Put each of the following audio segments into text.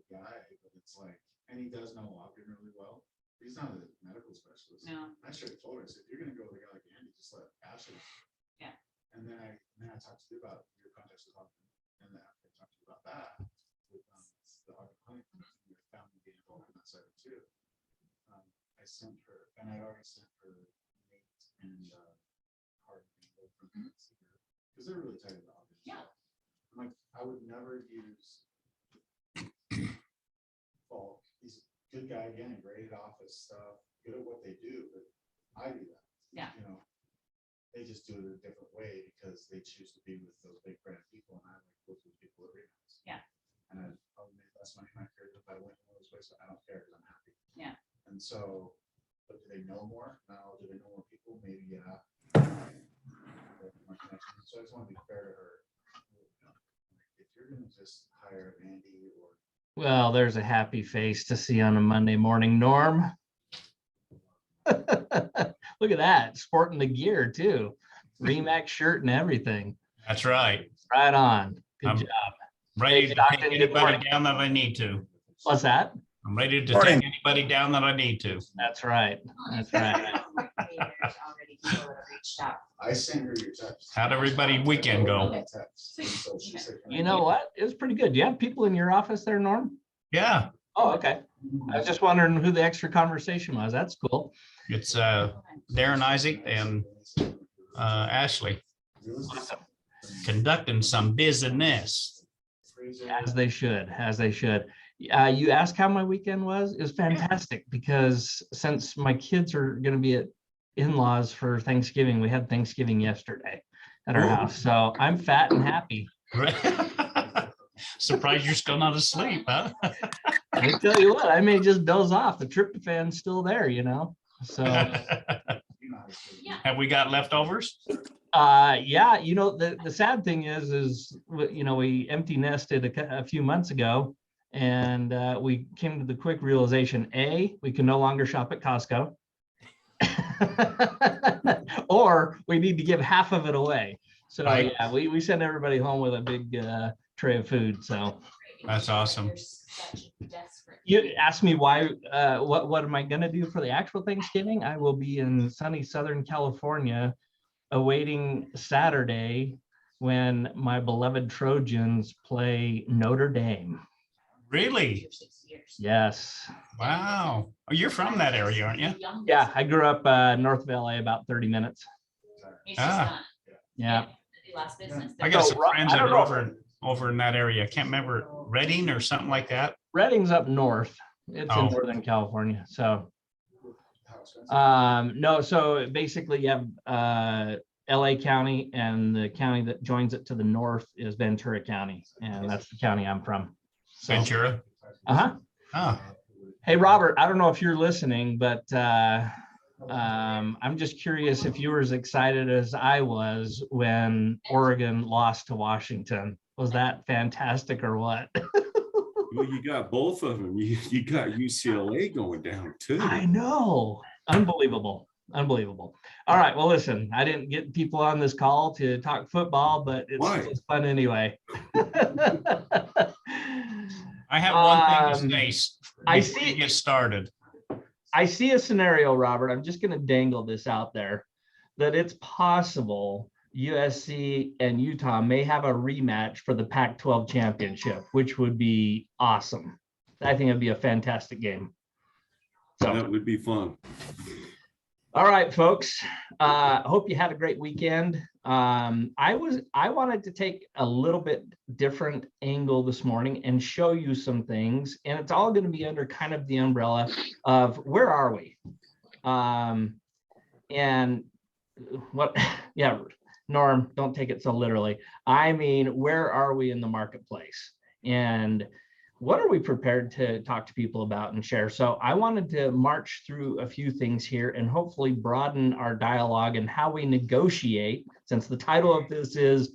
good guy, but it's like, and he does know Ogden really well. He's not a medical specialist. No. I should have told her, I said, you're gonna go with a guy like Andy, just let Ashley. Yeah. And then I talked to you about your contacts with Ogden, and then I talked to you about that with the Ogden Clinic, your family being involved in that side too. I sent her, and I already sent her Nate and Hard from because they're really tight about Ogden. Yeah. I'm like, I would never use Falk. He's a good guy again, great at office stuff, good at what they do, but I do that. Yeah. You know, they just do it a different way because they choose to be with those big brand people, and I like those people at Remax. Yeah. And I probably made less money in my career if I went one of those ways, so I don't care because I'm happy. Yeah. And so, but do they know more? No. Do they know more people? Maybe, yeah. So I just want to be fair to her. If you're going to just hire Andy or. Well, there's a happy face to see on a Monday morning, Norm. Look at that, sporting the gear too. Remax shirt and everything. That's right. Right on. Good I'm job. ready Hey, to Stockton, take good anybody morning. down that I need to. What's that? I'm ready to Morning. take anybody down that I need to. That's right. That's right. I sent her your text. How'd everybody weekend go? Text. And so she said, "Can I You know keep what? It was pretty good. Do you have people in your office there, Norm? Yeah, Oh, okay. I was just wondering who the extra conversation was. That's cool. it's Darren Isaac and Ashley Awesome. conducting some business. As they should, as they should. You asked how my weekend was? It was fantastic because since my kids are going to be at in-laws for Thanksgiving, we had Thanksgiving yesterday at our Ooh. house. So I'm fat and happy. Surprised you're still not asleep, huh? I tell you what, I may just doze off. The tryptophan's still there, you know? So, Have we got leftovers? yeah, you know, the sad thing is, you know, we empty nested a few months ago and we came to the quick realization, A, we can no longer shop at Costco. Or we need to give half of it away. So Right. yeah, we send everybody home with a big tray of food. So That's awesome. you asked me why, what am I gonna do for the actual Thanksgiving? I will be in sunny Southern California awaiting Saturday when my beloved Trojans play Notre Dame. Really? Yes. Wow. Oh, you're from that area, aren't you? Yeah, I grew up north of LA, about 30 minutes. Ah. Yeah. Last business. I got So, some Rob, friends I that don't are know. over in that area. I can't remember, Reading or something like that. Redding's up north. It's Oh. in Northern California. So no, so basically you have LA County, and the county that joins it to the north is Ventura County, and that's the county I'm from. So, Ventura. uh-huh. Oh, Hey, Robert, I don't know if you're listening, but I'm just curious if you were as excited as I was when Oregon lost to Washington. Was that fantastic or what? Well, you got both of them. You got UCLA going down too. I know. Unbelievable. Unbelievable. All right. Well, listen, I didn't get people on this call to talk football, but it's fun anyway. I have one thing to say I before see- you get started. I see a scenario, Robert. I'm just going to dangle this out there that it's possible USC and Utah may have a rematch for the Pac-12 championship, which would be awesome. I think it'd be a fantastic game. So That would be fun. all right, folks. Hope you had a great weekend. I wanted to take a little bit different angle this morning and show you some things, and it's all going to be under kind of the umbrella of where are we? And what? Yeah, Norm, don't take it so literally. I mean, where are we in the marketplace? And what are we prepared to talk to people about and share? So I wanted to march through a few things here and hopefully broaden our dialogue and how we negotiate, since the title of this is,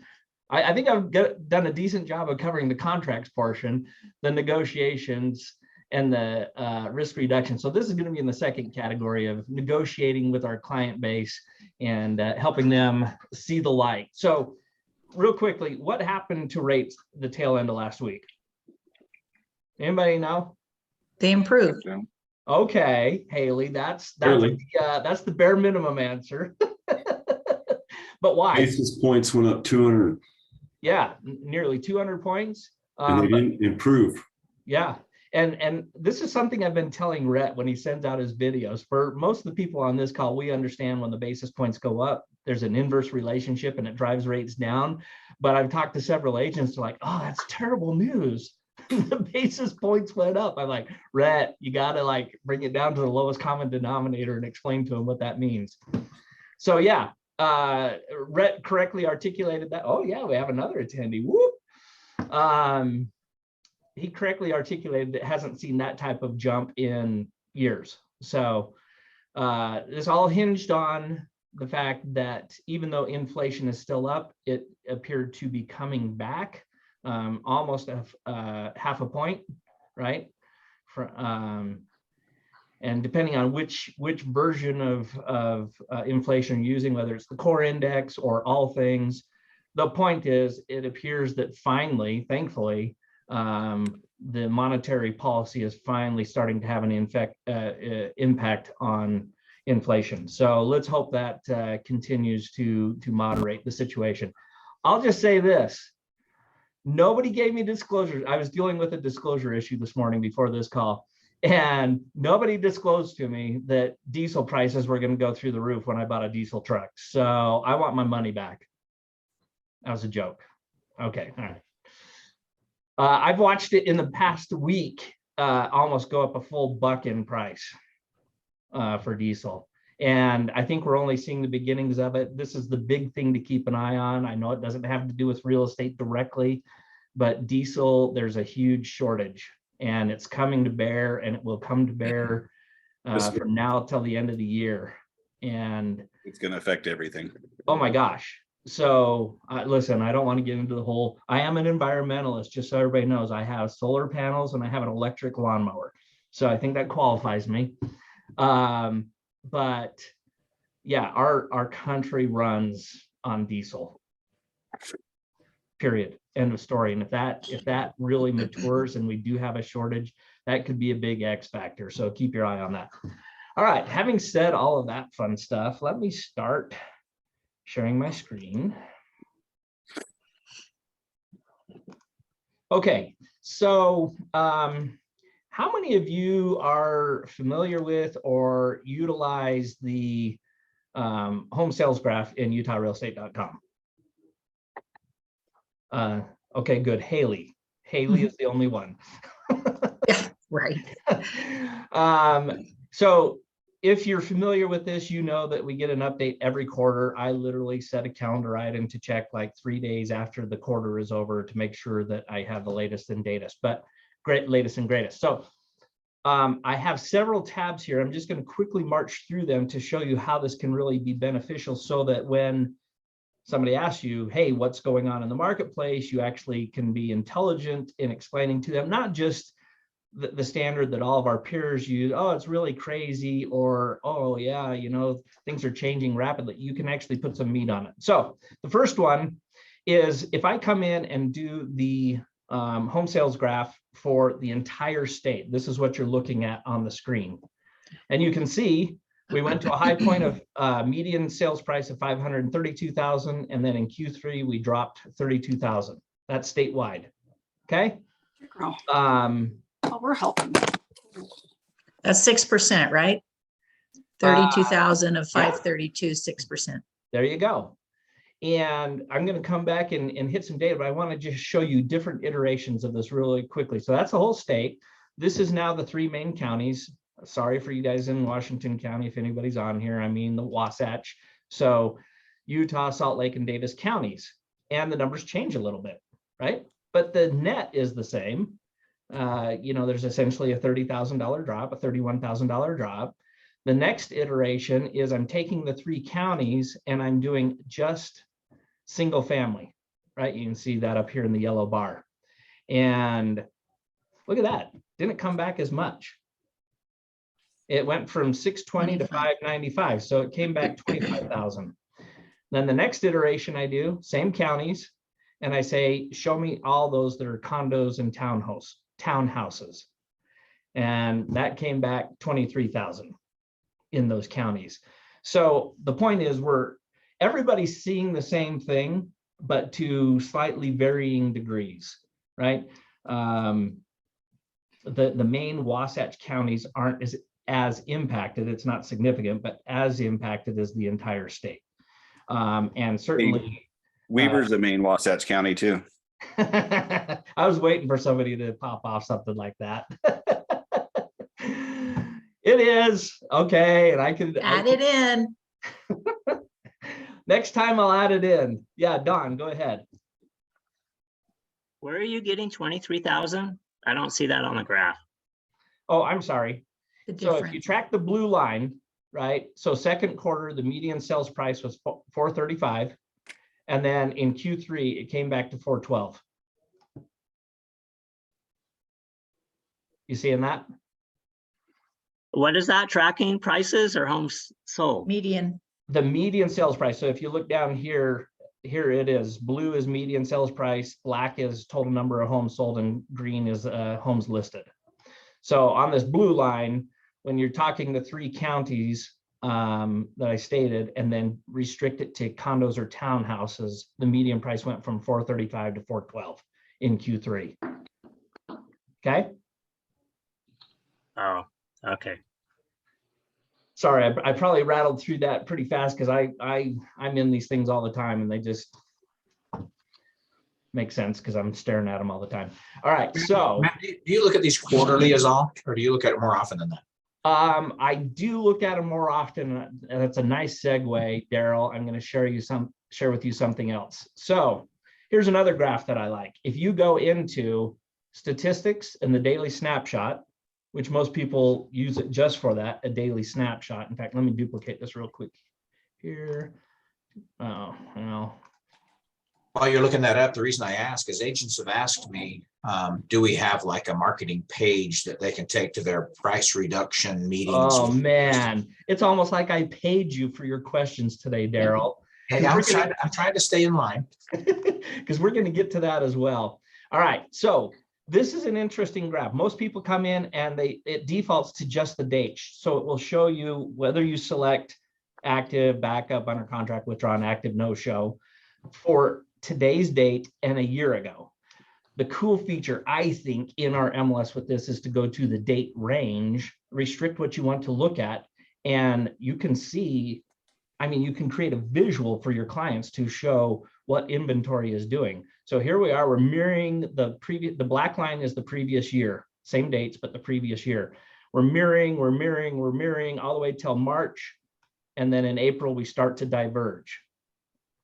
I think I've done a decent job of covering the contracts portion, the negotiations, and the risk reduction. So this is going to be in the second category of negotiating with our client base and helping them see the light. So real quickly, what happened to rates the tail end of last week? Anybody know? They improved. Okay, Haley, that's Really? that's the bare minimum answer. But why? Basis points went up 200 Yeah, nearly 200 points. and they But didn't improve. yeah, and this is something I've been telling Rhett when he sends out his videos. For most of the people on this call, we understand when the basis points go up, there's an inverse relationship and it drives rates down. But I've talked to several agents, like, oh, that's terrible news. The basis points went up. I'm like, Rhett, you got to like bring it down to the lowest common denominator and explain to him what that means. So yeah, Rhett correctly articulated that. Oh yeah, we have another attendee. Whoop. He correctly articulated that hasn't seen that type of jump in years. So this all hinged on the fact that even though inflation is still up, it appeared to be coming back almost half a point, right? And depending on which version of inflation you're using, whether it's the core index or all things, the point is it appears that finally, thankfully, the monetary policy is finally starting to have an impact on inflation. So let's hope that continues to moderate the situation. I'll just say this. Nobody gave me disclosures. I was dealing with a disclosure issue this morning before this call, and nobody disclosed to me that diesel prices were going to go through the roof when I bought a diesel truck. So I want my money back. That was a joke. Okay, all right. I've watched it in the past week almost go up a full buck in price for diesel. And I think we're only seeing the beginnings of it. This is the big thing to keep an eye on. I know it doesn't have to do with real estate directly, but diesel, there's a huge shortage and it's coming to bear, and it will come to bear from now till the end of the year. And it's going to affect everything. Oh my gosh. So listen, I don't want to get into the whole, I am an environmentalist, just so everybody knows. I have solar panels and I have an electric lawnmower. So I think that qualifies me. But yeah, our country runs on diesel. Period. End of story. And if that really matures and we do have a shortage, that could be a big X factor. So keep your eye on that. All right. Having said all of that fun stuff, let me start sharing my screen. Okay, so how many of you are familiar with or utilize the home sales graph in utahrealestate.com? Okay, good. Haley is the only one. Yeah, right. So if you're familiar with this, you know that we get an update every quarter. I literally set a calendar item to check like 3 days after the quarter is over to make sure that I have the latest and greatest, latest and greatest. So I have several tabs here. I'm just going to quickly march through them to show you how this can really be beneficial, so that when somebody asks you, hey, what's going on in the marketplace, you actually can be intelligent in explaining to them, not just the standard that all of our peers use, oh, it's really crazy, or, oh yeah, you know, things are changing rapidly. You can actually put some meat on it. So the first one is, if I come in and do the home sales graph for the entire state, this is what you're looking at on the screen. And you can see we went to a high point of median sales price of 532,000. And then in Q3, we dropped 32,000. That's statewide. Okay. Well, we're helping. That's 6%, right? 32,000 of 532, 6%. There you go. And I'm going to come back and hit some data, but I want to just show you different iterations of this really quickly. So that's the whole state. This is now the 3 main counties. Sorry for you guys in Washington County, if anybody's on here. I mean the Wasatch. So Utah, Salt Lake, and Davis counties. And the numbers change a little bit, right? But the net is the same. You know, there's essentially a $30,000 drop, a $31,000 drop. The next iteration is I'm taking the 3 counties and I'm doing just single family, right? You can see that up here in the yellow bar. And look at that, didn't come back as much. It went from 620 to 595, so it came back 25,000. Then the next iteration I do, same counties, and I say, show me all those that are condos and townhomes. townhouses. And that came back 23,000 in those counties. So the point is everybody's seeing the same thing, but to slightly varying degrees, right? The main Wasatch counties aren't as impacted. It's not significant, but as impacted as the entire state. And certainly Weaver's the main Wasatch County too. I was waiting for somebody to pop off something like that. It is okay, and I can Add it in. next time I'll add it in. Yeah, Don, go ahead. Where are you getting 23,000? I don't see that on the graph. Oh, I'm sorry. The So if you difference. track the blue line, right? So second quarter, the median sales price was 435. And then in Q3, it came back to 412. You seeing that? What is that tracking? Prices or homes sold? Median. The median sales price. So if you look down here, here it is. Blue is median sales price, black is total number of homes sold, and green is homes listed. So on this blue line, when you're talking the 3 counties that I stated, and then restrict it to condos or townhouses, the median price went from 435 to 412 in Q3. Okay. Oh, okay. Sorry, I probably rattled through that pretty fast because I'm in these things all the time and they just make sense because I'm staring at them all the time. All right, so Matt, do you look at these quarterly as all, or do you look at it more often than that? I do look at them more often, and it's a nice segue, Daryl. I'm going to share with you something else. So here's another graph that I like. If you go into statistics and the daily snapshot, which most people use it just for that, a daily snapshot. In fact, let me duplicate this real quick here. Oh, well. While you're looking that up, the reason I ask is agents have asked me, do we have like a marketing page that they can take to their price reduction meetings? Oh man, it's almost like I paid you for your questions today, Daryl. Hey, I'm trying to stay in line. Because we're going to get to that as well. All right, so this is an interesting graph. Most people come in and it defaults to just the dates. So it will show you whether you select active, backup, under contract, withdrawn, active, no show for today's date and a year ago. The cool feature, I think, in our MLS with this is to go to the date range, restrict what you want to look at, and you can see, I mean, you can create a visual for your clients to show what inventory is doing. So here we are, we're mirroring the black line is the previous year, same dates, but the previous year. We're mirroring all the way till March. And then in April, we start to diverge,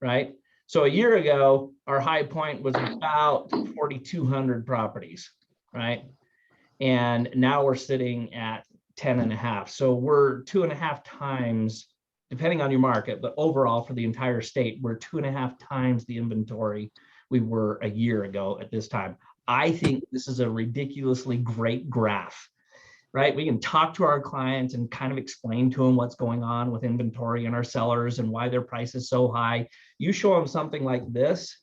right? So a year ago, our high point was about 4,200 properties, right? And now we're sitting at 10.5. So we're 2.5 times, depending on your market, but overall for the entire state, we're 2.5 times the inventory we were a year ago at this time. I think this is a ridiculously great graph, right? We can talk to our clients and kind of explain to them what's going on with inventory and our sellers and why their price is so high. You show them something like this,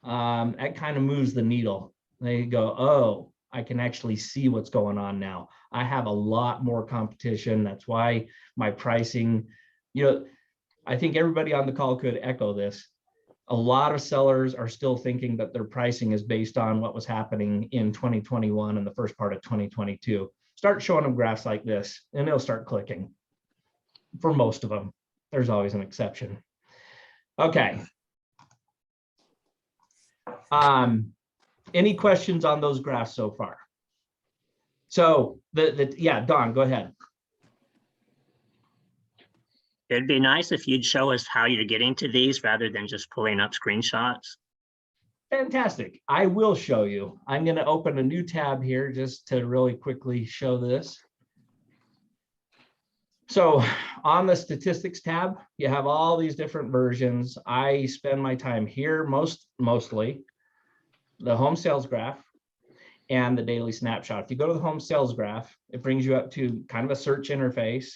that kind of moves the needle. They go, oh, I can actually see what's going on now. I have a lot more competition. That's why my pricing, you know, I think everybody on the call could echo this. A lot of sellers are still thinking that their pricing is based on what was happening in 2021 and the first part of 2022. Start showing them graphs like this and they'll start clicking. For most of them, there's always an exception. Okay. Any questions on those graphs so far? So yeah, Dawn, go ahead. It'd be nice if you'd show us how you're getting to these rather than just pulling up screenshots. Fantastic. I will show you. I'm going to open a new tab here just to really quickly show this. So on the statistics tab, you have all these different versions. I spend my time here mostly, the home sales graph and the daily snapshot. If you go to the home sales graph, it brings you up to kind of a search interface.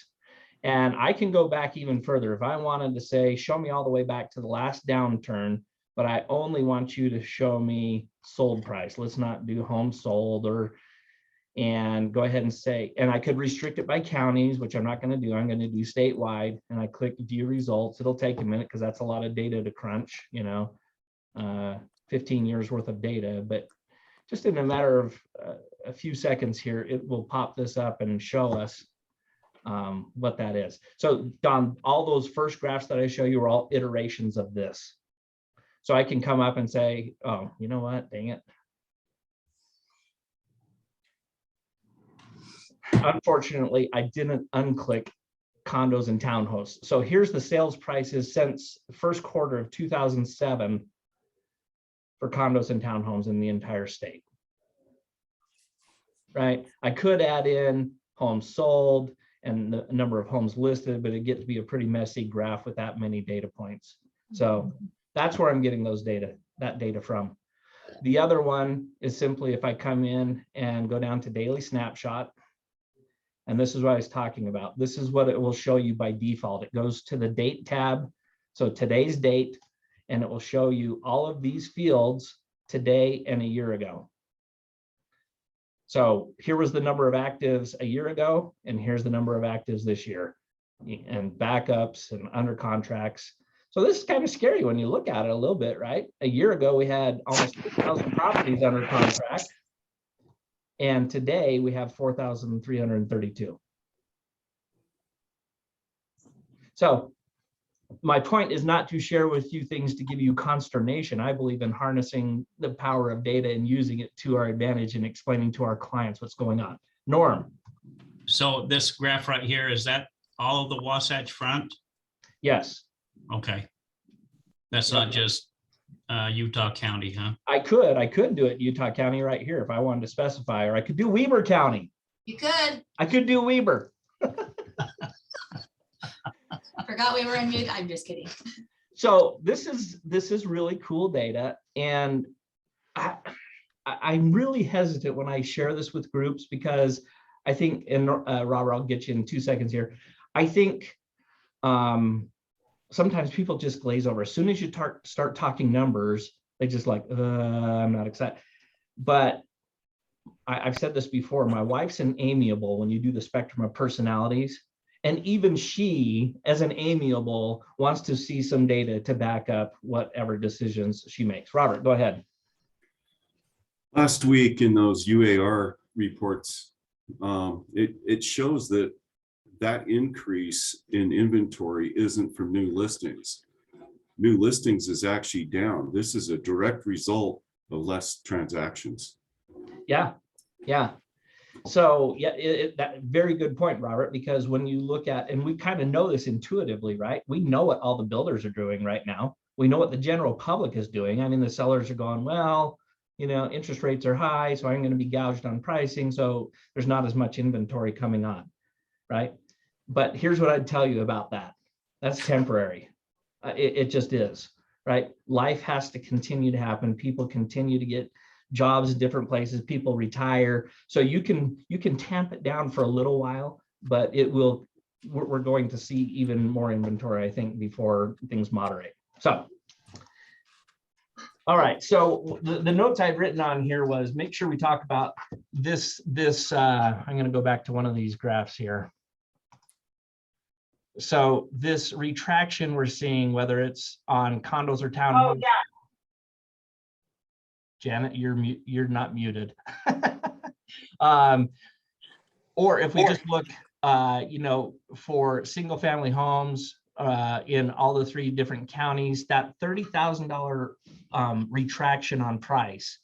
And I can go back even further. If I wanted to say, show me all the way back to the last downturn, but I only want you to show me sold price. Let's not do home sold and go ahead and say, and I could restrict it by counties, which I'm not going to do. I'm going to do statewide, and I click view results. It'll take a minute because that's a lot of data to crunch, 15 years worth of data, but just in a matter of a few seconds here, it will pop this up and show us what that is. So Don, all those first graphs that I show you are all iterations of this. So I can come up and say, oh, you know what, dang it. Unfortunately, I didn't unclick condos and townhomes. So here's the sales prices since the first quarter of 2007 for condos and townhomes in the entire state. Right? I could add in homes sold and the number of homes listed, but it gets to be a pretty messy graph with that many data points. So that's where I'm getting that data from. The other one is simply if I come in and go down to daily snapshot, and this is what I was talking about. This is what it will show you by default. It goes to the date tab. So today's date, and it will show you all of these fields today and a year ago. So here was the number of actives a year ago, and here's the number of actives this year, and backups and under contracts. So this is kind of scary when you look at it a little bit, right? A year ago, we had almost 6,000 properties under contract. And today we have 4,332. So my point is not to share with you things to give you consternation. I believe in harnessing the power of data and using it to our advantage and explaining to our clients what's going on. Norm. So this graph right here, is that all of the Wasatch Front? Yes. Okay. That's not just Utah County, huh? I could do it Utah County right here if I wanted to specify, or I could do Weber County. You could. I could do Weber. Forgot we were in mute. I'm just kidding. So this is really cool data, and I'm really hesitant when I share this with groups because I think, and Robert, I'll get you in 2 seconds here. I think sometimes people just glaze over. As soon as you start talking numbers, they just like, I'm not excited. But I've said this before, my wife's an amiable when you do the spectrum of personalities. And even she, as an amiable, wants to see some data to back up whatever decisions she makes. Robert, go ahead. Last week in those UAR reports, it shows that increase in inventory isn't from new listings. New listings is actually down. This is a direct result of less transactions. Yeah. So yeah, that very good point, Robert, because when you look at, and we kind of know this intuitively, right? We know what all the builders are doing right now. We know what the general public is doing. I mean, the sellers are going, well, interest rates are high, so I'm going to be gouged on pricing. So there's not as much inventory coming on, right? But here's what I'd tell you about that. That's temporary. It just is, right? Life has to continue to happen. People continue to get jobs in different places. People retire. So you can tamp it down for a little while, but we're going to see even more inventory, I think, before things moderate. So, all right. So the notes I've written on here was make sure we talk about this, I'm going to go back to one of these graphs here. So this retraction we're seeing, whether it's on condos or townhomes. Oh, yeah. Janet, you're not muted. Or if we just look, for single family homes in all the 3 different counties, that $30,000 retraction on price.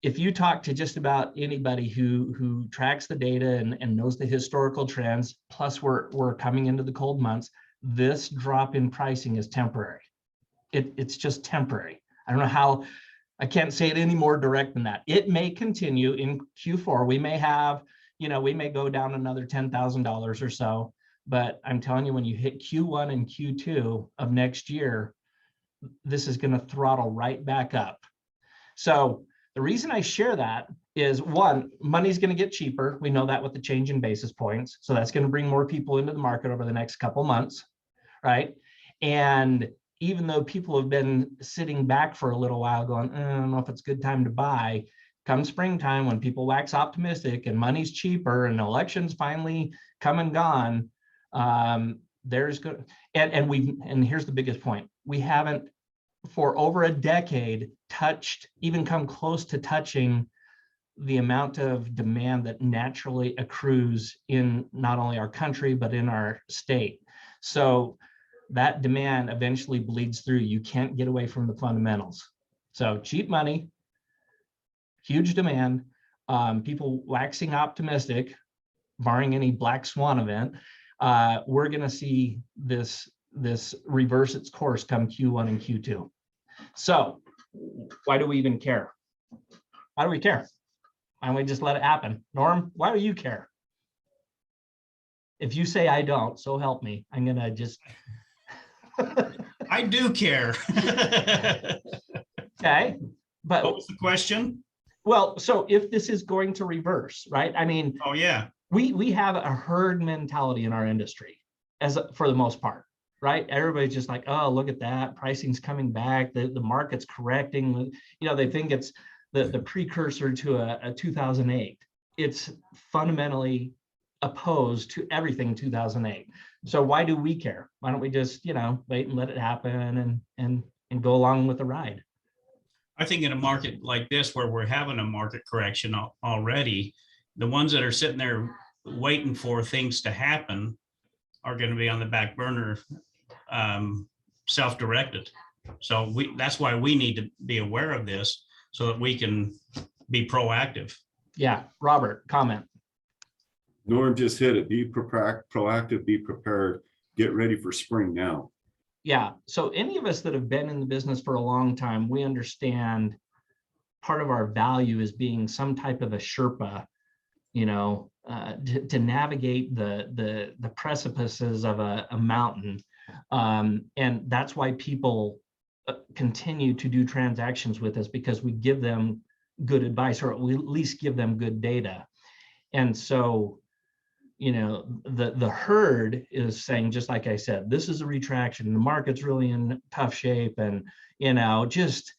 If you talk to just about anybody who tracks the data and knows the historical trends, plus we're coming into the cold months, this drop in pricing is temporary. It's just temporary. I don't know how, I can't say it any more direct than that. It may continue in Q4. We may have, we may go down another $10,000 or so, but I'm telling you, when you hit Q1 and Q2 of next year, this is going to throttle right back up. So the reason I share that is, one, money's going to get cheaper. We know that with the change in basis points. So that's going to bring more people into the market over the next couple months, right? And even though people have been sitting back for a little while going, I don't know if it's a good time to buy, come springtime when people wax optimistic and money's cheaper and elections finally come and gone, there's good, and here's the biggest point. We haven't for over a decade touched, even come close to touching the amount of demand that naturally accrues in not only our country, but in our state. So that demand eventually bleeds through. You can't get away from the fundamentals. So cheap money, huge demand, people waxing optimistic, barring any black swan event, we're going to see this reverse its course come Q1 and Q2. So why do we even care? Why do we care? Why don't we just let it happen? Norm, why do you care? If you say I don't, so help me. I'm going to just. I do care. Okay, but What was the question? well, so if this is going to reverse, right? I mean, Oh, yeah. we have a herd mentality in our industry for the most part, right? Everybody's just like, oh, look at that, pricing's coming back, the market's correcting. You know, they think it's the precursor to a 2008. It's fundamentally opposed to everything 2008. So why do we care? Why don't we just, you know, wait and let it happen and go along with the ride? I think in a market like this, where we're having a market correction already, the ones that are sitting there waiting for things to happen are going to be on the back burner, self-directed. So that's why we need to be aware of this so that we can be proactive. Yeah, Robert, comment. Norm just hit it. Be proactive, be prepared, get ready for spring now. Yeah, so any of us that have been in the business for a long time, we understand part of our value is being some type of a Sherpa, you know, to navigate the precipices of a mountain. And that's why people continue to do transactions with us, because we give them good advice, or we at least give them good data. And so, you know, the herd is saying, just like I said, this is a retraction, the market's really in tough shape. And, you know, just,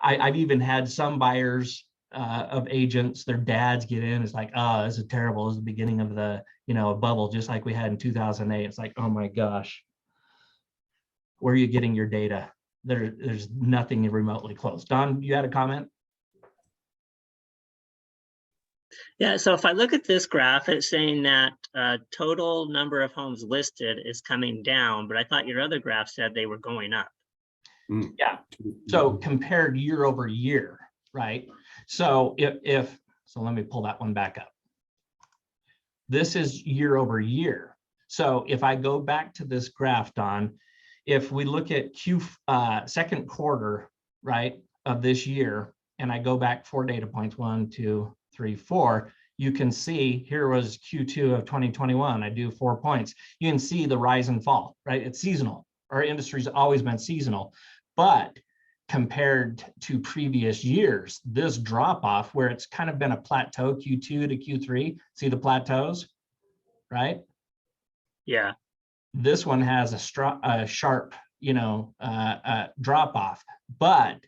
I've even had some buyers of agents, their dads get in, it's like, oh, this is terrible, this is the beginning of the, you know, a bubble, just like we had in 2008. It's like, oh my gosh, where are you getting your data? There's nothing remotely close. Don, you had a comment? Yeah, so if I look at this graph, it's saying that total number of homes listed is coming down, but I thought your other graph said they were going up. Yeah, so compared year over year, right? So so let me pull that one back up. This is year over year. So if I go back to this graph, Don, if we look at second quarter, right, of this year, and I go back 4 data points, 1, 2, 3, 4, you can see here was Q2 of 2021. I do 4 points. You can see the rise and fall, right? It's seasonal. Our industry's always been seasonal, but compared to previous years, this drop off where it's kind of been a plateau, Q2 to Q3, see the plateaus, right? Yeah. This one has a sharp, you know, drop off, but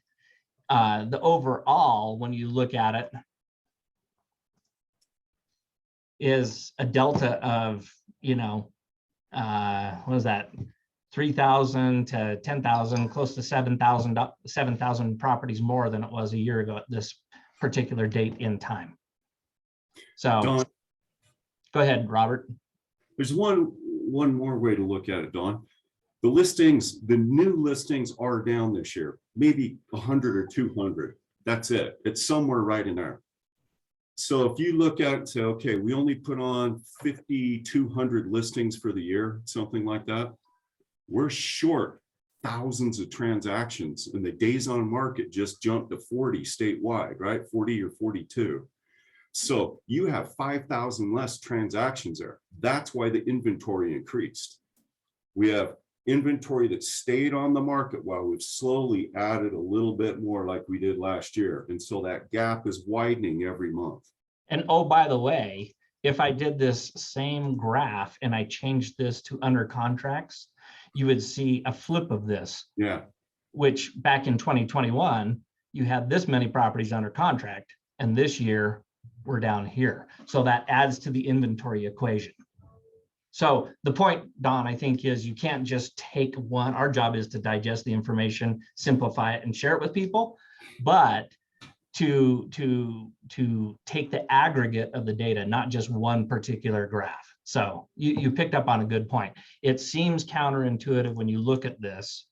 the overall, when you look at it, is a delta of, you know, what is that? 3,000 to 10,000, close to 7,000 properties more than it was a year ago at this particular date in time. So Don, go ahead, Robert. there's one more way to look at it, Don. The listings, the new listings are down this year, maybe 100 or 200. That's it. It's somewhere right in there. So if you look at it and say, okay, we only put on 5,200 listings for the year, something like that. We're short thousands of transactions, and the days on market just jumped to 40 statewide, right? 40 or 42. So you have 5,000 less transactions there. That's why the inventory increased. We have inventory that stayed on the market while we've slowly added a little bit more like we did last year. And so that gap is widening every month. And oh, by the way, if I did this same graph and I changed this to under contracts, you would see a flip of this, Yeah, which back in 2021, you had this many properties under contract, and this year we're down here. So that adds to the inventory equation. So the point, Don, I think is you can't just take one. Our job is to digest the information, simplify it, and share it with people. But to take the aggregate of the data, not just one particular graph. So you picked up on a good point. It seems counterintuitive when you look at this,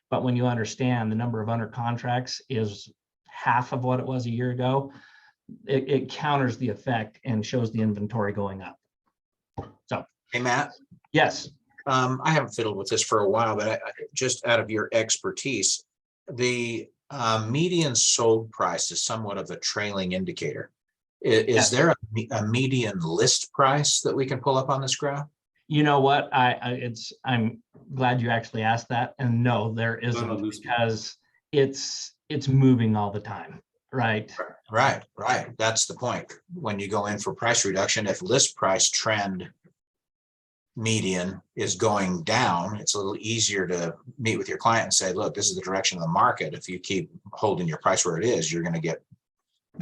but when you understand the number of under contracts is half of what it was a year ago, it counters the effect and shows the inventory going up. So, Hey, Matt, yes, I haven't fiddled with this for a while, but just out of your expertise, the median sold price is somewhat of a trailing indicator. Is Yes. there a median list price that we can pull up on this graph? you know what? I'm glad you actually asked that. And no, there isn't, this- because it's moving all the time, right? Right. That's the point. When you go in for price reduction, if list price trend median is going down, it's a little easier to meet with your client and say, look, this is the direction of the market. If you keep holding your price where it is, you're going to get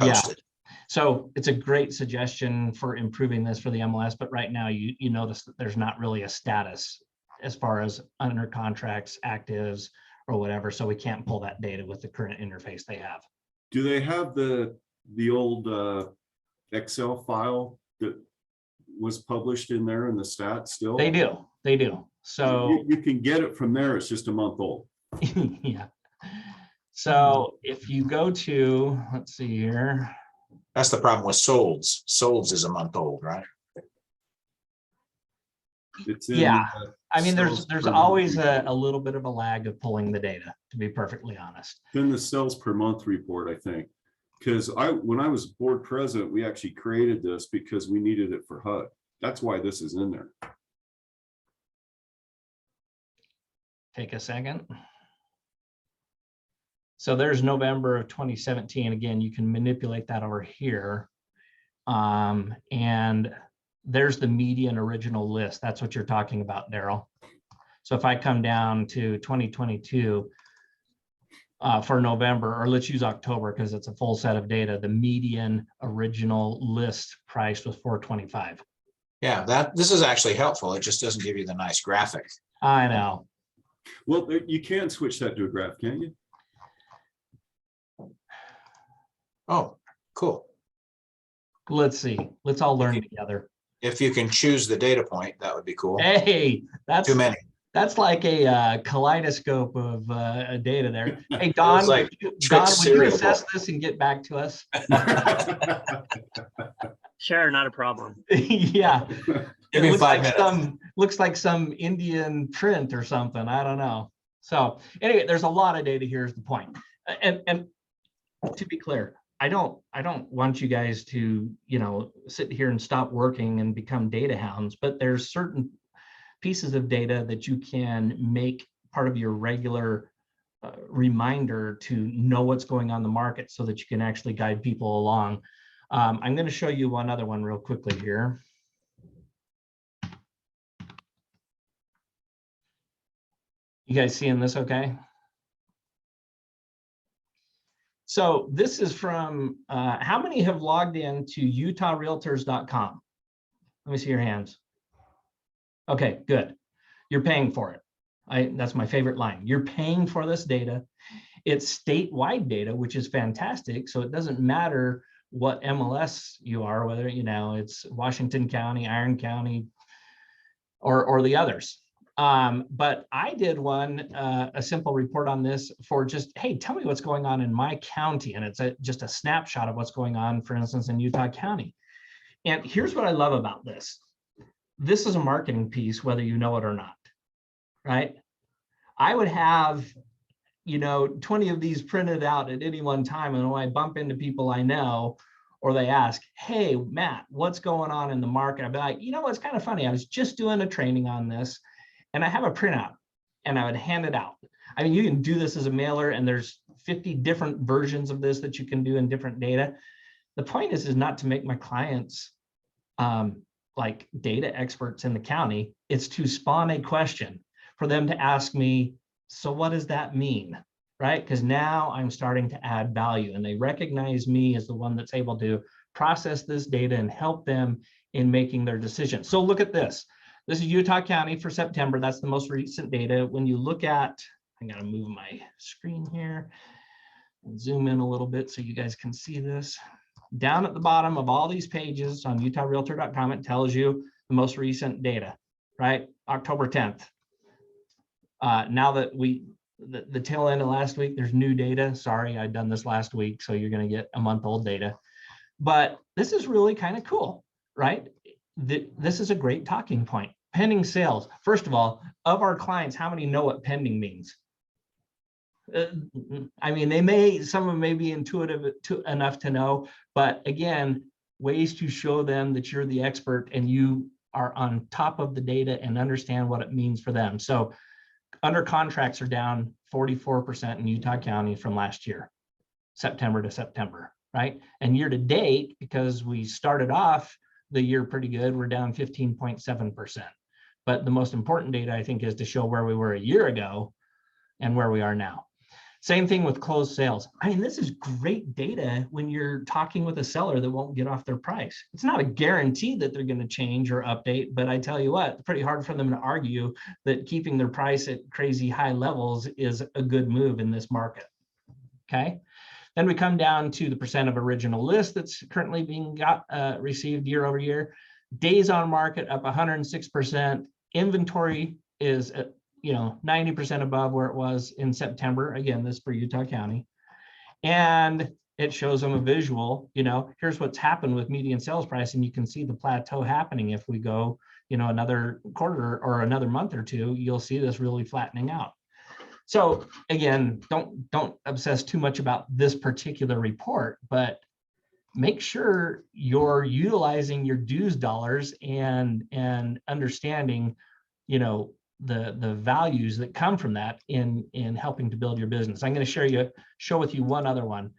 Yeah. posted. So it's a great suggestion for improving this for the MLS, but right now you notice that there's not really a status as far as under contracts, actives, or whatever. So we can't pull that data with the current interface they have. do they have the old Excel file that was published in there in the stats still? They do. So You can get it from there. It's just a month old. yeah. So if you go to, let's see here. That's the problem with solds. Solds is a month old, right? It's in, Yeah. I mean, sales there's per always month a little bit of a lag of pulling the data, to be perfectly honest. in the sales per month report, I think. Because when I was board president, we actually created this because we needed it for HUD. That's why this is in there. Take a second. So there's November of 2017. Again, you can manipulate that over here. And there's the median original list. That's what you're talking about, Daryl. So if I come down to 2022 for November, or let's use October because it's a full set of data, the median original list price was $425. Yeah, this is actually helpful. It just doesn't give you the nice graphic. I know. Well, you can switch that to a graph, can't you? Oh, cool. Let's see. Let's all learn together. If you can choose the data point, that would be cool. Hey, that's Too many. That's like a kaleidoscope of data there. Hey, Don, It's like Don, trick would you cereal assess bowl. this and get back to us? Sure, not a problem. Yeah. Give me It looks 5 like minutes. looks like some Indian print or something. I don't know. So anyway, there's a lot of data here is the point. And to be clear, I don't want you guys to, sit here and stop working and become data hounds, but there's certain pieces of data that you can make part of your regular reminder to know what's going on in the market so that you can actually guide people along. I'm going to show you one other one real quickly here. You guys seeing this okay? So this is from, how many have logged in to utahrealtors.com? Let me see your hands. Okay, good. You're paying for it. That's my favorite line. You're paying for this data. It's statewide data, which is fantastic. So it doesn't matter what MLS you are, whether, it's Washington County, Iron County, or the others. But I did a simple report on this for just, hey, tell me what's going on in my county. And it's just a snapshot of what's going on, for instance, in Utah County. And here's what I love about this. This is a marketing piece, whether you know it or not, right? I would have, 20 of these printed out at any one time. And when I bump into people I know, or they ask, hey, Matt, what's going on in the market? I'd be like, what's kind of funny? I was just doing a training on this and I have a printout and I would hand it out. I mean, you can do this as a mailer and there's 50 different versions of this that you can do in different data. The point is not to make my clients like data experts in the county. It's to spawn a question. for them to ask me, so what does that mean? Right? Because now I'm starting to add value and they recognize me as the one that's able to process this data and help them in making their decisions. So look at this. This is Utah County for September. That's the most recent data. When you look at, I gotta move my screen here and zoom in a little bit so you guys can see this. Down at the bottom of all these pages on utahrealtor.com, it tells you the most recent data, right? October 10th. Now that the tail end of last week, there's new data. Sorry, I'd done this last week, so you're going to get a month-old data. But this is really kind of cool, right? This is a great talking point. Pending sales. First of all, of our clients, how many know what pending means? I mean, some of them may be intuitive enough to know, but again, ways to show them that you're the expert and you are on top of the data and understand what it means for them. So under contracts are down 44% in Utah County from last year, September to September, right? And year to date, because we started off the year pretty good, we're down 15.7%. But the most important data, I think, is to show where we were a year ago and where we are now. Same thing with closed sales. I mean, this is great data when you're talking with a seller that won't get off their price. It's not a guarantee that they're going to change or update, but I tell you what, it's pretty hard for them to argue that keeping their price at crazy high levels is a good move in this market. Okay. Then we come down to the percent of original list that's currently being received year over year. Days on market up 106%. Inventory is at 90% above where it was in September. Again, this for Utah County. And it shows them a visual, here's what's happened with median sales price. And you can see the plateau happening. If we go, another quarter or another month or two, you'll see this really flattening out. So again, don't obsess too much about this particular report, but make sure you're utilizing your dues dollars and understanding, the values that come from that in helping to build your business. I'm going to show with you one other one.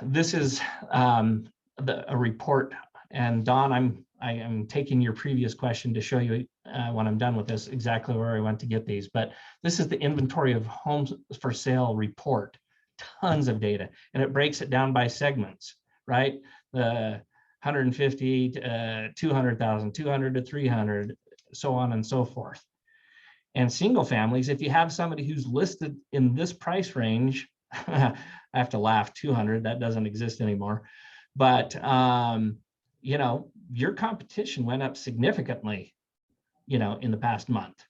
This is a report, and Don, I am taking your previous question to show you when I'm done with this exactly where I went to get these. But this is the inventory of homes for sale report. Tons of data, and it breaks it down by segments, right? The 150 to 200,000, 200 to 300. So on and so forth. And single families, if you have somebody who's listed in this price range, I have to laugh, 200, that doesn't exist anymore. But, your competition went up significantly, in the past month.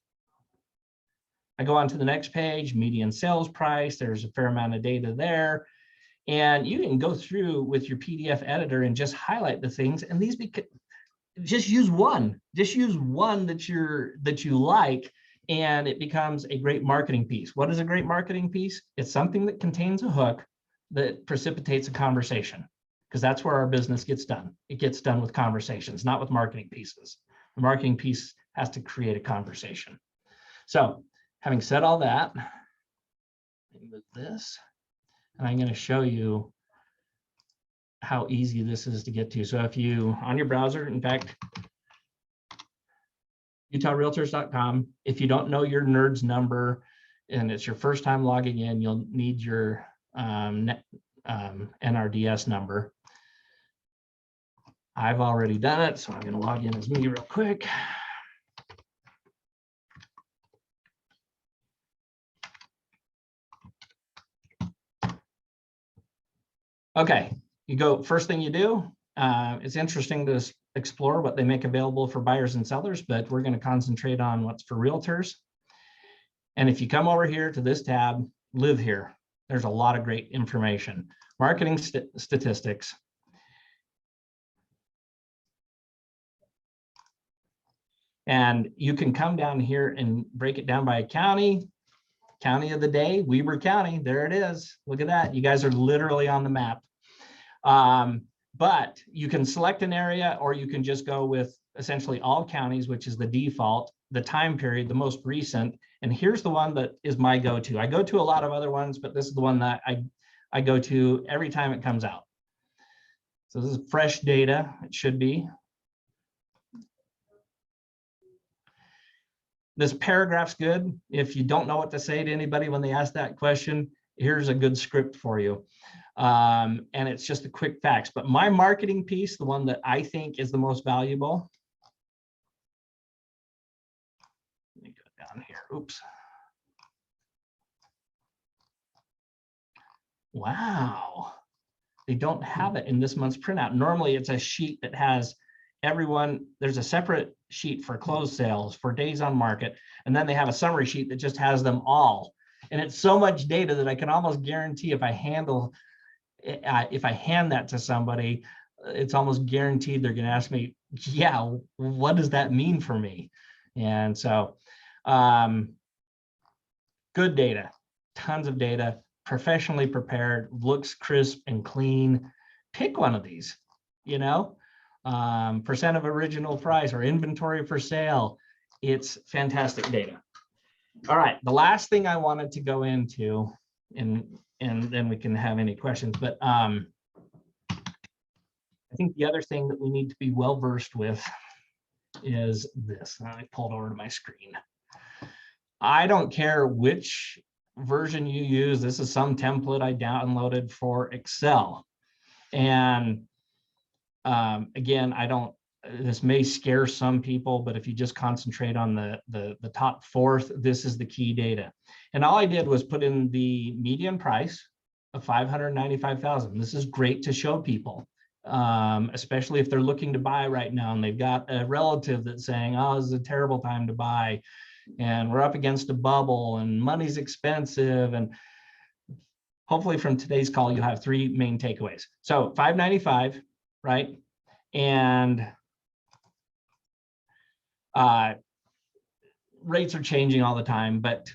I go on to the next page, median sales price. There's a fair amount of data there. And you can go through with your PDF editor and just highlight the things. And these just use one that you like, and it becomes a great marketing piece. What is a great marketing piece? It's something that contains a hook that precipitates a conversation, because that's where our business gets done. It gets done with conversations, not with marketing pieces. The marketing piece has to create a conversation. So having said all that, let me move this, and I'm going to show you how easy this is to get to. So if you, on your browser, in fact, utahrealtors.com, if you don't know your NERDS number and it's your first time logging in, you'll need your NRDS number. I've already done it, so I'm going to log in as me real quick. Okay. You go, first thing you do, it's interesting to explore what they make available for buyers and sellers, but we're going to concentrate on what's for realtors. And if you come over here to this tab, live here, there's a lot of great information. Marketing statistics. And you can come down here and break it down by a county of the day, Weber County, there it is. Look at that. You guys are literally on the map. But you can select an area, or you can just go with essentially all counties, which is the default, the time period, the most recent. And here's the one that is my go-to. I go to a lot of other ones, but this is the one that I go to every time it comes out. So this is fresh data, it should be. This paragraph's good. If you don't know what to say to anybody when they ask that question, here's a good script for you. And it's just the quick facts. But my marketing piece, the one that I think is the most valuable. Let me go down here. Oops. Wow. They don't have it in this month's printout. Normally it's a sheet that has everyone, there's a separate sheet for closed sales, for days on market, and then they have a summary sheet that just has them all. And it's so much data that I can almost guarantee if I hand that to somebody, it's almost guaranteed they're going to ask me, yeah, what does that mean for me? And so good data, tons of data, professionally prepared, looks crisp and clean. Pick one of these, you know, percent of original price or inventory for sale. It's fantastic data. All right, the last thing I wanted to go into, and then we can have any questions, but I think the other thing that we need to be well versed with is this. I pulled over to my screen. I don't care which version you use. This is some template I downloaded for Excel. And again, this may scare some people, but if you just concentrate on the top fourth, this is the key data. And all I did was put in the median price of $595,000. This is great to show people, especially if they're looking to buy right now and they've got a relative that's saying, oh, this is a terrible time to buy, and we're up against a bubble and money's expensive. And hopefully from today's call, you'll have three main takeaways. So $595, right? And rates are changing all the time, but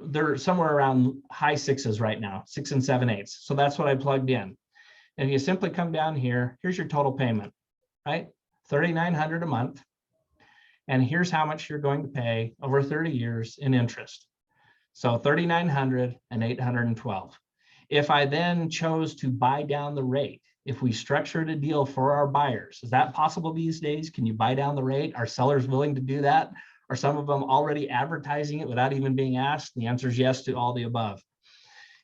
they're somewhere around high sixes right now, 6 7/8. So that's what I plugged in. And you simply come down here, here's your total payment, right? $3,900 a month. And here's how much you're going to pay over 30 years in interest. So $3,900 and $812. If I then chose to buy down the rate, if we structured a deal for our buyers, is that possible these days? Can you buy down the rate? Are sellers willing to do that? Are some of them already advertising it without even being asked? The answer is yes to all the above.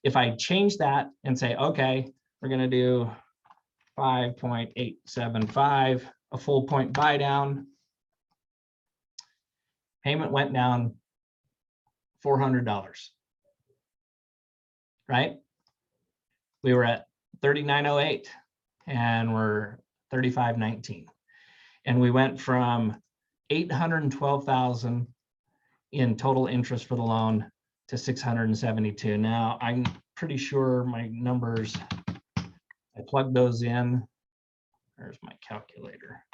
If I change that and say, okay, we're going to do 5.875, a full point buy down, payment went down $400, right? We were at 3908 and we're 3519. And we went from 812,000 in total interest for the loan to 672. Now I'm pretty sure my numbers, I plugged those in. There's my calculator.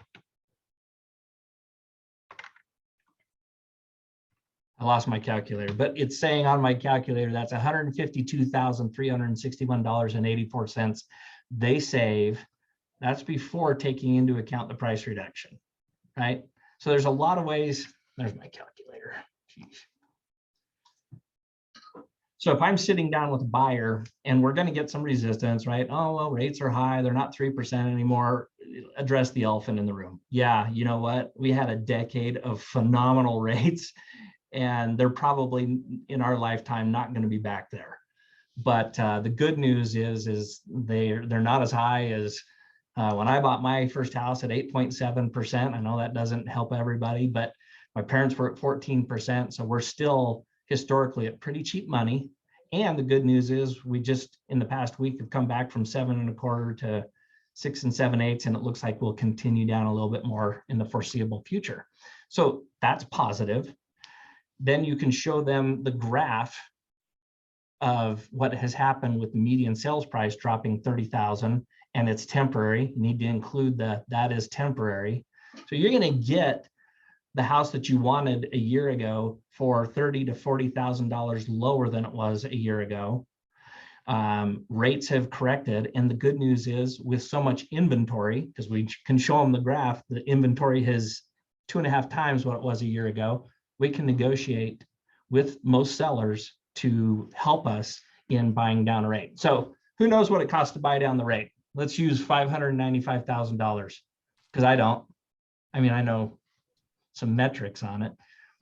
I lost my calculator, but it's saying on my calculator that's $152,361.84 they save. That's before taking into account the price reduction, right? So there's a lot of ways. There's my calculator. Jeez. So if I'm sitting down with a buyer and we're going to get some resistance, right? Oh, well, rates are high. They're not 3% anymore. Address the elephant in the room. Yeah, you know what? We had a decade of phenomenal rates, and they're probably in our lifetime not going to be back there. But the good news is they're not as high as when I bought my first house at 8.7%. I know that doesn't help everybody, but my parents were at 14%. So we're still historically at pretty cheap money. And the good news is we just in the past week have come back from 7.25 to 6 7/8, and it looks like we'll continue down a little bit more in the foreseeable future. So that's positive. Then you can show them the graph of what has happened with the median sales price dropping 30,000, and it's temporary. You need to include that is temporary. So you're going to get the house that you wanted a year ago for $30,000 to $40,000 lower than it was a year ago. Rates have corrected, and the good news is with so much inventory, because we can show them the graph, the inventory has 2.5 times what it was a year ago. We can negotiate with most sellers to help us in buying down a rate. So who knows what it costs to buy down the rate? Let's use $595,000 because I don't. I mean, I know some metrics on it.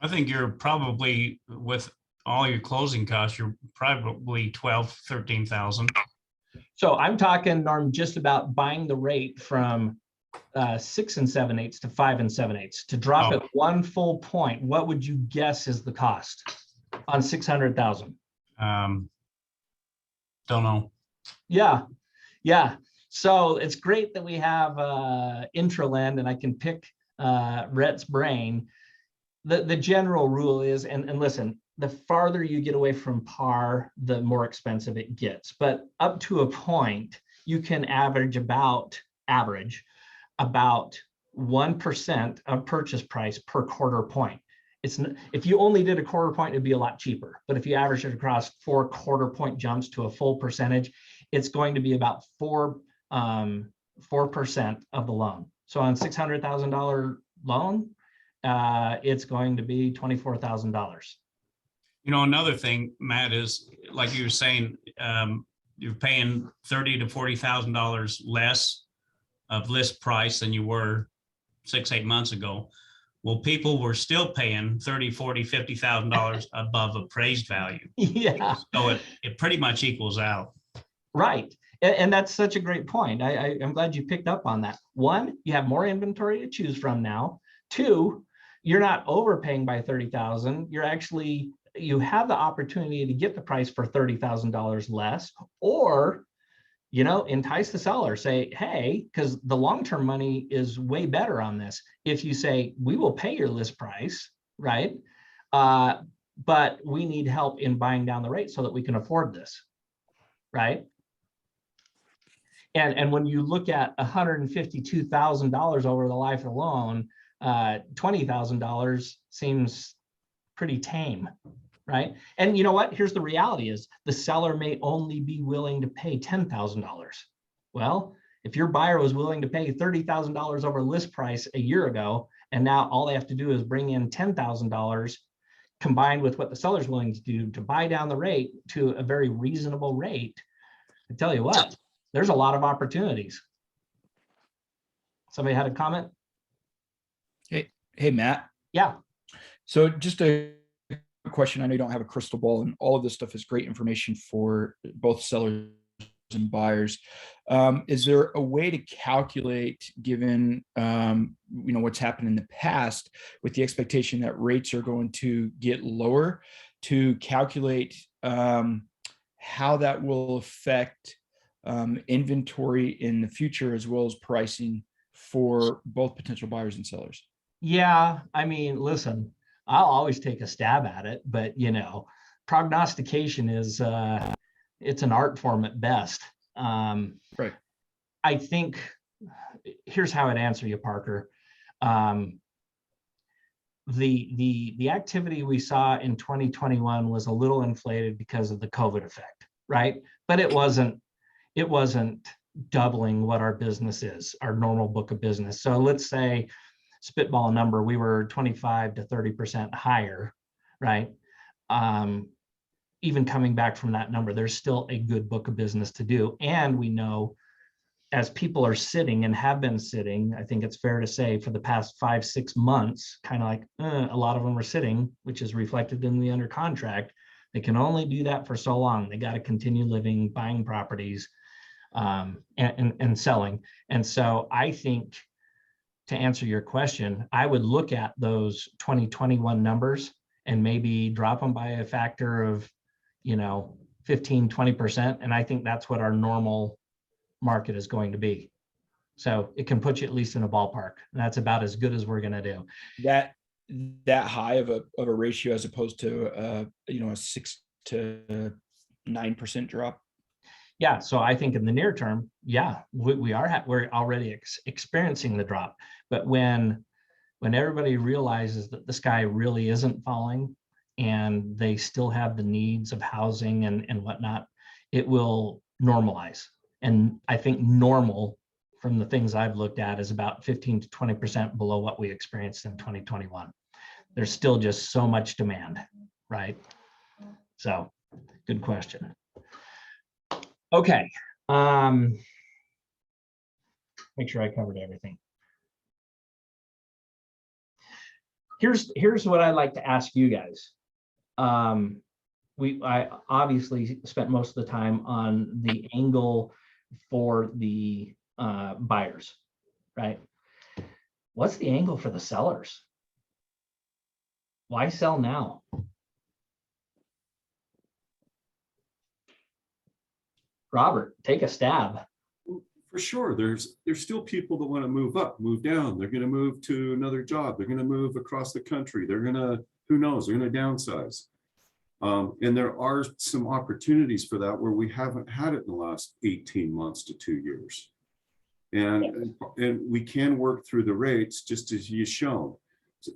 I think you're probably, with all your closing costs, you're probably 12, 13,000. So I'm talking, Norm, just about buying the rate from 6 7/8 to 5 7/8 to drop Oh. it 1 full point. What would you guess is the cost on 600,000? Don't know. Yeah, yeah. So it's great that we have Intralend and I can pick Rhett's brain. The general rule is, and listen, the farther you get away from par, the more expensive it gets. But up to a point, you can average about 1% of purchase price per quarter point. If you only did a quarter point, it'd be a lot cheaper. But if you average it across 4 quarter point jumps to a full percentage, it's going to be about 4% of the loan. So on $600,000 loan, it's going to be $24,000. You know, another thing, Matt, is like you were saying, you're paying $30,000 to $40,000 less of list price than you were 6-8 months ago. Well, people were still paying $30,000, $40,000, $50,000 above appraised value. Yeah, So it pretty much equals out. right. And that's such a great point. I'm glad you picked up on that. 1, you have more inventory to choose from now. 2, you're not overpaying by $30,000. You have the opportunity to get the price for $30,000 less, or, entice the seller, say, hey, because the long-term money is way better on this. If you say, we will pay your list price, right? But we need help in buying down the rate so that we can afford this, right? And when you look at $152,000 over the life of the loan, $20,000 seems pretty tame, right? And you know what? Here's the reality is the seller may only be willing to pay $10,000. Well, if your buyer was willing to pay $30,000 over list price a year ago, and now all they have to do is bring in $10,000 combined with what the seller's willing to do to buy down the rate to a very reasonable rate, I tell you what, there's a lot of opportunities. Somebody had a comment? Hey, Matt. Yeah. So just a question. I know you don't have a crystal ball, and all of this stuff is great information for both sellers and buyers. Is there a way to calculate, given what's happened in the past, with the expectation that rates are going to get lower, to calculate how that will affect inventory in the future, as well as pricing for both potential buyers and sellers? Yeah, I mean, listen, I'll always take a stab at it, but prognostication is it's an art form at best. Right. I think here's how I'd answer you, Parker. The activity we saw in 2021 was a little inflated because of the COVID effect, right? But it wasn't doubling what our business is, our normal book of business. So let's say, spitball number, we were 25 to 30% higher, right? Even coming back from that number, there's still a good book of business to do. And we know, as people are sitting and have been sitting, I think it's fair to say for the past 5-6 months, kind of like a lot of them are sitting, which is reflected in the under contract. They can only do that for so long. They got to continue living, buying properties, and selling. And so I think, to answer your question, I would look at those 2021 numbers and maybe drop them by a factor of, 15-20%. And I think that's what our normal market is going to be. So it can put you at least in a ballpark. And that's about as good as we're going to do. That high of a ratio, as opposed to a 6 to 9% drop. Yeah, so I think in the near term, yeah, we're already experiencing the drop. But when everybody realizes that the sky really isn't falling and they still have the needs of housing and whatnot, it will normalize. And I think normal, from the things I've looked at, is about 15 to 20% below what we experienced in 2021. There's still just so much demand, right? So, good question. Okay. Make sure I covered everything. here's what I'd like to ask you guys. I obviously spent most of the time on the angle for the buyers, right? What's the angle for the sellers? Why sell now? Robert, take a stab. For sure, there's still people that want to move up, move down. They're going to move to another job. They're going to move across the country. They're going to, who knows, they're going to downsize. And there are some opportunities for that where we haven't had it in the last 18 months to 2 years. And we can work through the rates just as you shown.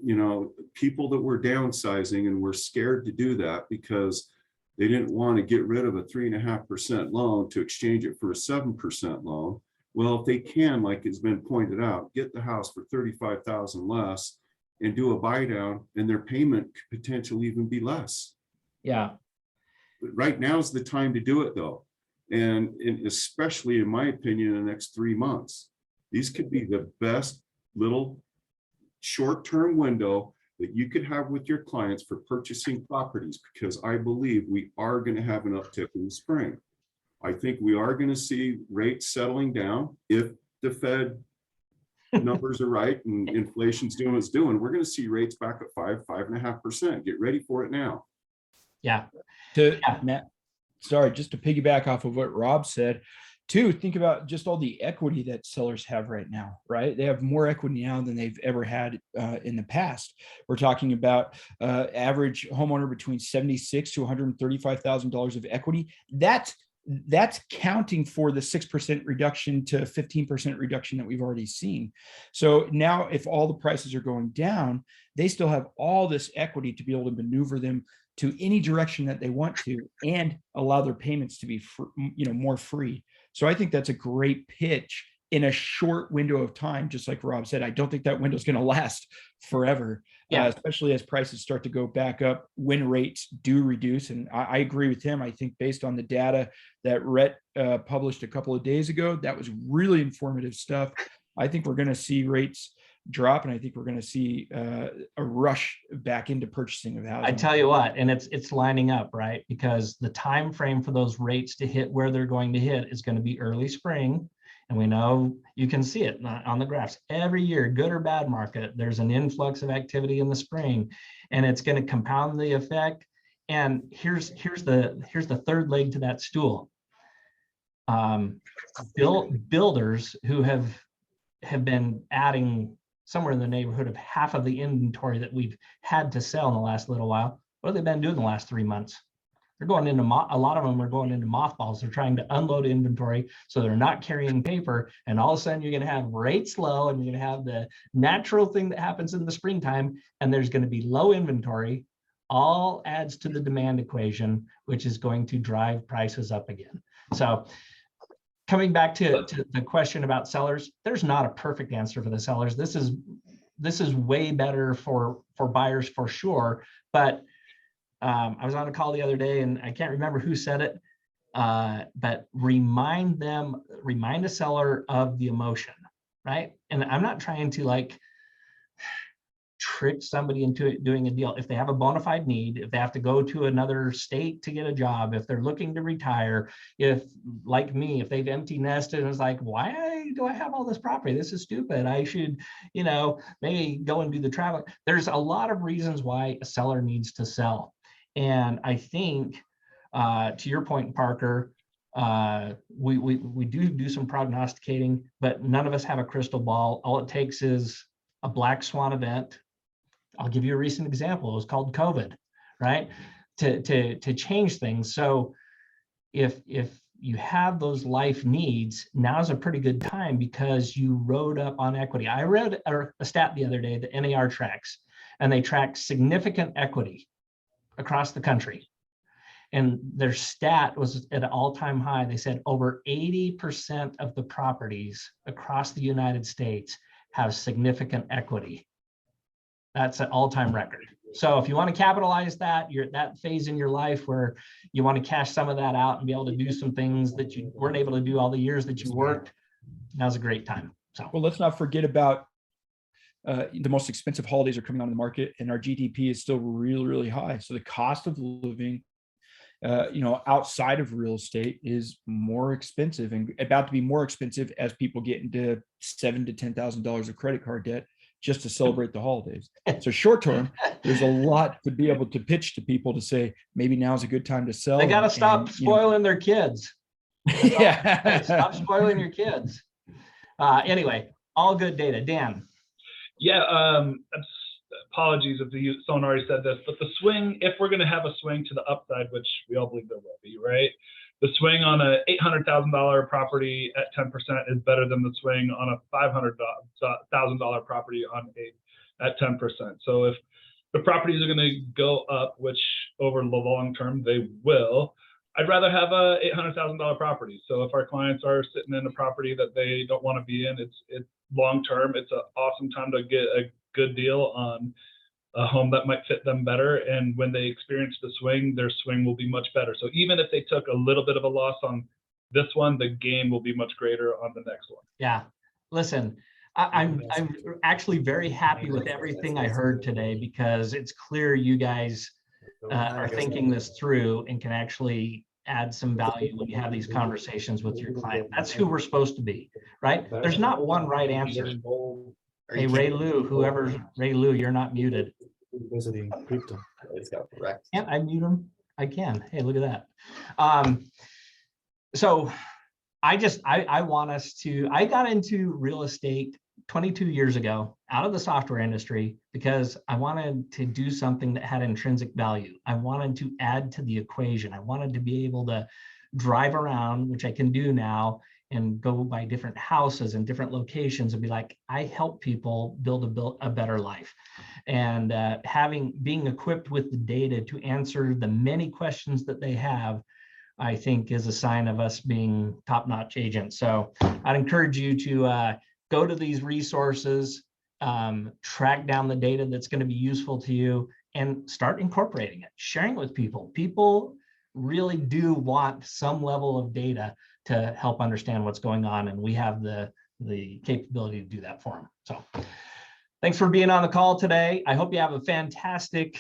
You know, people that were downsizing and were scared to do that because they didn't want to get rid of a 3.5% loan to exchange it for a 7% loan. Well, if they can, like it's been pointed out, get the house for $35,000 less and do a buy down, and their payment could potentially even be less. Yeah. But right now is the time to do it though. And especially in my opinion, in the next 3 months, these could be the best little short-term window that you could have with your clients for purchasing properties, because I believe we are going to have an uptick in the spring. I think we are going to see rates settling down. If the Fed numbers are right and inflation's doing what it's doing, we're going to see rates back at 5.5%. Get ready for it now. Yeah. Matt, sorry, just to piggyback off of what Rob said, too, think about just all the equity that sellers have right now, right? They have more equity now than they've ever had in the past. We're talking about average homeowner between $76,000 to $135,000 of equity. That's counting for the 6% reduction to 15% reduction that we've already seen. So now if all the prices are going down, they still have all this equity to be able to maneuver them to any direction that they want to and allow their payments to be more free. So I think that's a great pitch in a short window of time. Just like Rob said, I don't think that window is going to last forever, especially as prices start to go back up when rates do reduce. And I agree with him. I think based on the data that Rhett published a couple of days ago, that was really informative stuff. I think we're going to see rates drop, and I think we're going to see a rush back into purchasing of housing. I tell you what, and it's lining up, right? Because the time frame for those rates to hit where they're going to hit is going to be early spring, and we know you can see it on the graphs every year, good or bad market. There's an influx of activity in the spring, and it's going to compound the effect. And here's the third leg to that stool. Builders who have been adding somewhere in the neighborhood of half of the inventory that we've had to sell in the last little while. What have they been doing the last 3 months? They're going into, a lot of them are going into mothballs. They're trying to unload inventory so they're not carrying paper. And all of a sudden you're going to have rates low, and you're going to have the natural thing that happens in the springtime, and there's going to be low inventory. All adds to the demand equation, which is going to drive prices up again. So coming back to the question about sellers, there's not a perfect answer for the sellers. This is way better for buyers for sure. But I was on a call the other day, and I can't remember who said it, but remind a seller of the emotion, right? And I'm not trying to trick somebody into doing a deal. If they have a bona fide need, if they have to go to another state to get a job, if they're looking to retire, if like me, if they've empty nested and it's like, why do I have all this property? This is stupid. I should, maybe go and do the travel. There's a lot of reasons why a seller needs to sell. And I think to your point, Parker, we do some prognosticating, but none of us have a crystal ball. All it takes is a black swan event. I'll give you a recent example. It was called COVID, right? To change things. So if you have those life needs, now's a pretty good time because you rode up on equity. I read a stat the other day that NAR tracks, and they track significant equity across the country. And their stat was at an all-time high. They said over 80% of the properties across the United States have significant equity. That's an all-time record. So if you want to capitalize that, you're at that phase in your life where you want to cash some of that out and be able to do some things that you weren't able to do all the years that you worked, now's a great time. So, well, let's not forget about the most expensive holidays are coming on the market, and our GDP is still really, really high. So the cost of living, outside of real estate is more expensive and about to be more expensive as people get into $7,000 to $10,000 of credit card debt just to celebrate the holidays. So short term, there's a lot to be able to pitch to people to say, maybe now's a good time to sell. They got to and, stop spoiling their kids. Yeah. Stop spoiling your kids. Anyway, all good data. Dan. Yeah, apologies if someone already said this, but the swing, if we're going to have a swing to the upside, which we all believe there will be, right? The swing on a $800,000 property at 10% is better than the swing on a $500,000 property at 10%. So if the properties are going to go up, which over the long term they will, I'd rather have a $800,000 property. So if our clients are sitting in a property that they don't want to be in, it's long term. It's an awesome time to get a good deal on a home that might fit them better. And when they experience the swing, their swing will be much better. So even if they took a little bit of a loss on this one, the gain will be much greater on the next one. Yeah, listen, I'm actually very happy with everything I heard today, because it's clear you guys are thinking this through and can actually add some value when you have these conversations with your client. That's who we're supposed to be, right? There's not one right answer. Hey, Ray Lou, whoever's Ray Lou, you're not muted. Visiting crypto. Can't I mute him? I can. Hey, look at that. So I want us to, I got into real estate 22 years ago out of the software industry because I wanted to do something that had intrinsic value. I wanted to add to the equation. I wanted to be able to drive around, which I can do now, and go by different houses and different locations and be like, I help people build a better life. And being equipped with the data to answer the many questions that they have, I think is a sign of us being top-notch agents. So I'd encourage you to go to these resources, track down the data that's going to be useful to you, and start incorporating it, sharing it with people. People really do want some level of data to help understand what's going on, and we have the capability to do that for them. So thanks for being on the call today. I hope you have a fantastic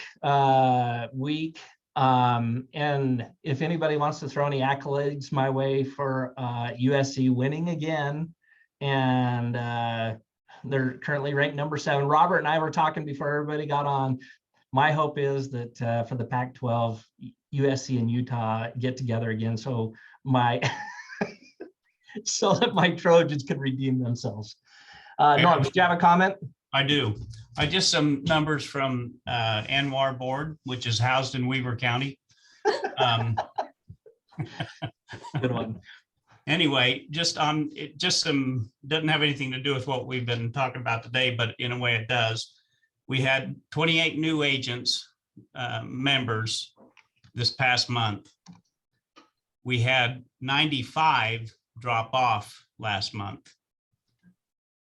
week. And if anybody wants to throw any accolades my way for USC winning again, and they're currently ranked number 7. Robert and I were talking before everybody got on. My hope is that for the Pac-12, USC and Utah get together again, so so that my Trojans can redeem themselves. Norm, do you have a comment? I do. I just some numbers from Anwar Board, which is housed in Weaver County. Good one. Anyway, just some, doesn't have anything to do with what we've been talking about today, but in a way it does. We had 28 new agents, members this past month. We had 95 drop off last month.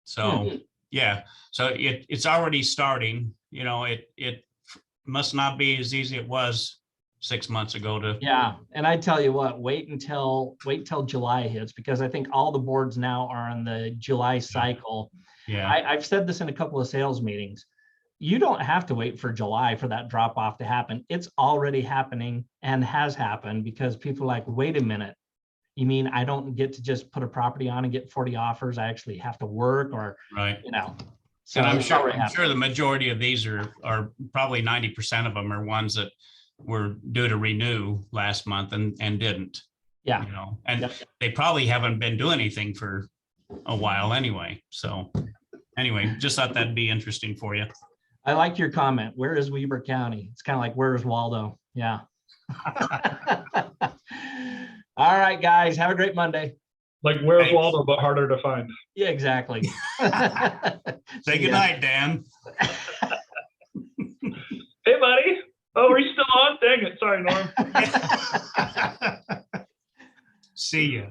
So yeah, so it's already starting. You know, it must not be as easy as it was 6 months ago to. Yeah, and I tell you what, wait until July hits, because I think all the boards now are on the July cycle. Yeah, I've said this in a couple of sales meetings. You don't have to wait for July for that drop off to happen. It's already happening and has happened, because people are like, wait a minute, you mean I don't get to just put a property on and get 40 offers? I actually have to work, or right. you know. So and I'm sure the majority of these are probably 90% of them are ones that were due to renew last month and didn't. Yeah. You know, and they probably haven't been doing anything for a while anyway. So anyway, just thought that'd be interesting for you. I like your comment. Where is Weber County? It's kind of like, where is Waldo? Yeah. All right, guys. Have a great Monday. Like, where's Waldo, but harder to find. Yeah, exactly. Say goodnight, Dan. Hey, buddy. Oh, are you still on? Dang it. Sorry, Norm. See ya.